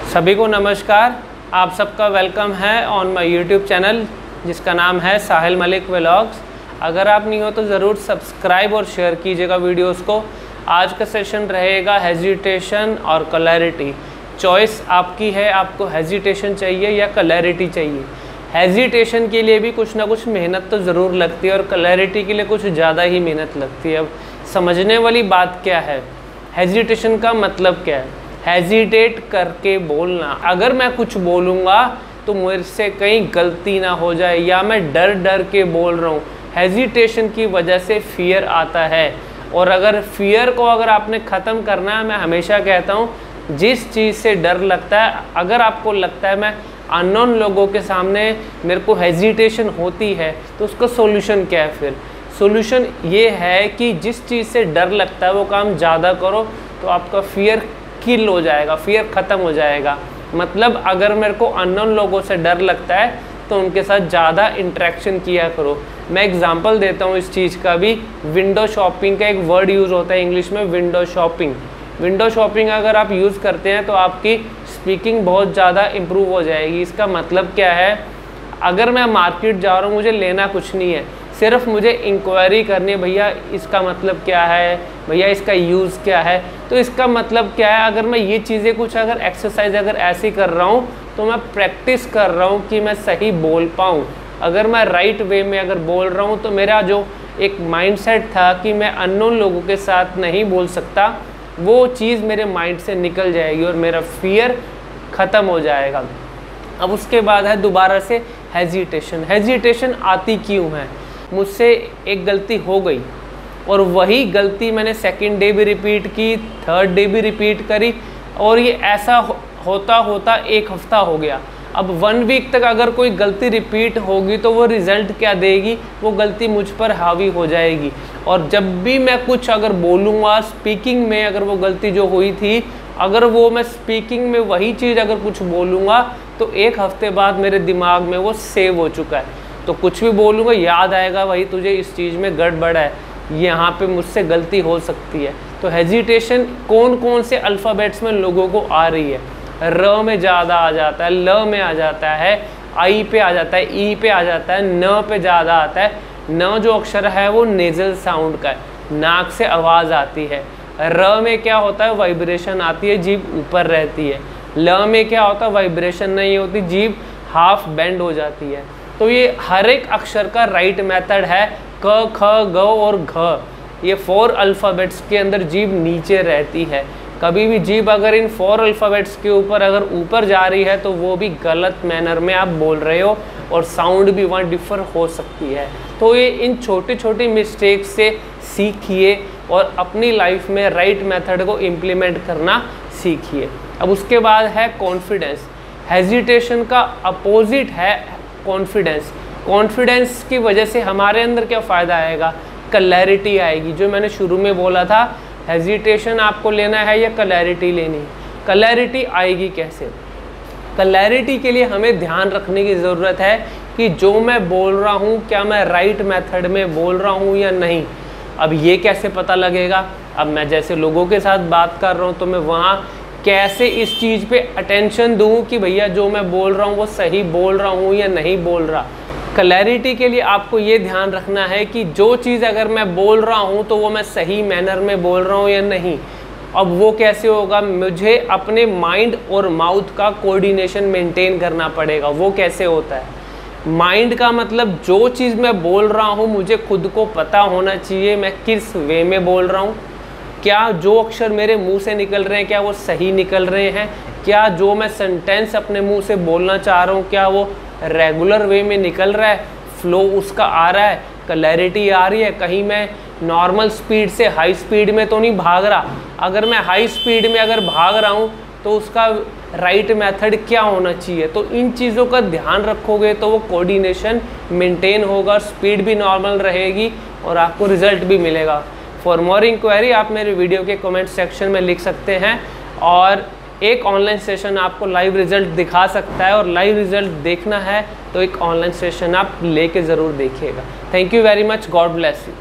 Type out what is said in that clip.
सभी को नमस्कार। आप सबका वेलकम है ऑन माय यूट्यूब चैनल जिसका नाम है साहिल मलिक व्लॉग्स। अगर आप नहीं हो तो ज़रूर सब्सक्राइब और शेयर कीजिएगा वीडियोस को। आज का सेशन रहेगा हेजिटेशन और क्लैरिटी। चॉइस आपकी है, आपको हेजिटेशन चाहिए या क्लैरिटी चाहिए। हेजिटेशन के लिए भी कुछ ना कुछ मेहनत तो ज़रूर लगती है और क्लैरिटी के लिए कुछ ज़्यादा ही मेहनत लगती है। अब समझने वाली बात क्या है, हेजिटेशन का मतलब क्या है। हेजिटेट करके बोलना, अगर मैं कुछ बोलूँगा तो मुझसे से कहीं गलती ना हो जाए या मैं डर डर के बोल रहा हूँ। हेजिटेशन की वजह से फियर आता है और अगर फियर को अगर आपने ख़त्म करना है, मैं हमेशा कहता हूँ जिस चीज़ से डर लगता है, अगर आपको लगता है मैं अननोन लोगों के सामने मेरे को हेजिटेशन होती है तो उसका सोल्यूशन क्या है। फिर सोल्यूशन ये है कि जिस चीज़ से डर लगता है वो काम ज़्यादा करो तो आपका फियर किल हो जाएगा, फियर ख़त्म हो जाएगा। मतलब अगर मेरे को अननोन लोगों से डर लगता है तो उनके साथ ज़्यादा इंटरेक्शन किया करो। मैं एग्जांपल देता हूँ इस चीज़ का भी। विंडो शॉपिंग का एक वर्ड यूज़ होता है इंग्लिश में, विंडो शॉपिंग। विंडो शॉपिंग अगर आप यूज़ करते हैं तो आपकी स्पीकिंग बहुत ज़्यादा इम्प्रूव हो जाएगी। इसका मतलब क्या है, अगर मैं मार्केट जा रहा हूँ, मुझे लेना कुछ नहीं है, सिर्फ मुझे इंक्वायरी करनी है, भैया इसका मतलब क्या है, भैया इसका यूज़ क्या है। तो इसका मतलब क्या है, अगर मैं ये चीज़ें कुछ अगर एक्सरसाइज अगर ऐसी कर रहा हूँ तो मैं प्रैक्टिस कर रहा हूँ कि मैं सही बोल पाऊँ। अगर मैं राइट वे में अगर बोल रहा हूँ तो मेरा जो एक माइंडसेट था कि मैं अननोन लोगों के साथ नहीं बोल सकता, वो चीज़ मेरे माइंड से निकल जाएगी और मेरा फियर ख़त्म हो जाएगा। अब उसके बाद है दोबारा से हेजिटेशन। हेजिटेशन आती क्यों है, मुझसे एक गलती हो गई और वही गलती मैंने सेकंड डे भी रिपीट की, थर्ड डे भी रिपीट करी और ये ऐसा होता होता एक हफ़्ता हो गया। अब 1 वीक तक अगर कोई गलती रिपीट होगी तो वो रिज़ल्ट क्या देगी, वो गलती मुझ पर हावी हो जाएगी। और जब भी मैं कुछ अगर बोलूँगा स्पीकिंग में, अगर वो गलती जो हुई थी, अगर वो मैं स्पीकिंग में वही चीज़ अगर कुछ बोलूँगा तो एक हफ़्ते बाद मेरे दिमाग में वो सेव हो चुका है। तो कुछ भी बोलूँगा याद आएगा, भाई तुझे इस चीज़ में गड़बड़ है, यहाँ पे मुझसे गलती हो सकती है। तो हेजिटेशन कौन कौन से अल्फ़ाबेट्स में लोगों को आ रही है। र में ज़्यादा आ जाता है, ल में आ जाता है, आई पे आ जाता है, ई पे आ जाता है, न पे ज़्यादा आता है। न जो अक्षर है वो नेज़ल साउंड का है, नाक से आवाज़ आती है। र में क्या होता है, वाइब्रेशन आती है, जीभ ऊपर रहती है। ल में क्या होता है, वाइब्रेशन नहीं होती, जीभ हाफ बेंड हो जाती है। तो ये हर एक अक्षर का राइट मेथड है। क, ख, ग और घ, ये 4 अल्फ़ाबेट्स के अंदर जीभ नीचे रहती है। कभी भी जीभ अगर इन 4 अल्फ़ाबेट्स के ऊपर अगर ऊपर जा रही है तो वो भी गलत मैनर में आप बोल रहे हो और साउंड भी वहाँ डिफ़र हो सकती है। तो ये इन छोटी छोटी मिस्टेक से सीखिए और अपनी लाइफ में राइट मेथड को इम्प्लीमेंट करना सीखिए। अब उसके बाद है कॉन्फिडेंस। हेजिटेशन का अपोजिट है कॉन्फिडेंस। कॉन्फिडेंस की वजह से हमारे अंदर क्या फ़ायदा आएगा, क्लैरिटी आएगी। जो मैंने शुरू में बोला था, हेजिटेशन आपको लेना है या क्लैरिटी लेनी है। क्लैरिटी आएगी कैसे, क्लैरिटी के लिए हमें ध्यान रखने की ज़रूरत है कि जो मैं बोल रहा हूँ क्या मैं राइट मेथड में बोल रहा हूँ या नहीं। अब ये कैसे पता लगेगा, अब मैं जैसे लोगों के साथ बात कर रहा हूँ तो मैं वहाँ कैसे इस चीज़ पे अटेंशन दूँ कि भैया जो मैं बोल रहा हूँ वो सही बोल रहा हूँ या नहीं बोल रहा। क्लैरिटी के लिए आपको ये ध्यान रखना है कि जो चीज़ अगर मैं बोल रहा हूँ तो वो मैं सही मैनर में बोल रहा हूँ या नहीं। अब वो कैसे होगा, मुझे अपने माइंड और माउथ का कोऑर्डिनेशन मेंटेन करना पड़ेगा। वो कैसे होता है, माइंड का मतलब जो चीज़ मैं बोल रहा हूँ मुझे खुद को पता होना चाहिए मैं किस वे में बोल रहा हूँ। क्या जो अक्षर मेरे मुंह से निकल रहे हैं क्या वो सही निकल रहे हैं, क्या जो मैं सेंटेंस अपने मुंह से बोलना चाह रहा हूँ क्या वो रेगुलर वे में निकल रहा है, फ्लो उसका आ रहा है, क्लैरिटी आ रही है। कहीं मैं नॉर्मल स्पीड से हाई स्पीड में तो नहीं भाग रहा। अगर मैं हाई स्पीड में अगर भाग रहा हूँ तो उसका राइट मेथड क्या होना चाहिए। तो इन चीज़ों का ध्यान रखोगे तो वो कोऑर्डिनेशन मेंटेन होगा, स्पीड भी नॉर्मल रहेगी और आपको रिजल्ट भी मिलेगा। फॉर मोर इंक्वायरी आप मेरे वीडियो के कमेंट सेक्शन में लिख सकते हैं और एक ऑनलाइन सेशन आपको लाइव रिजल्ट दिखा सकता है और लाइव रिजल्ट देखना है तो एक ऑनलाइन सेशन आप लेके ज़रूर देखिएगा। Thank you very much, God bless you.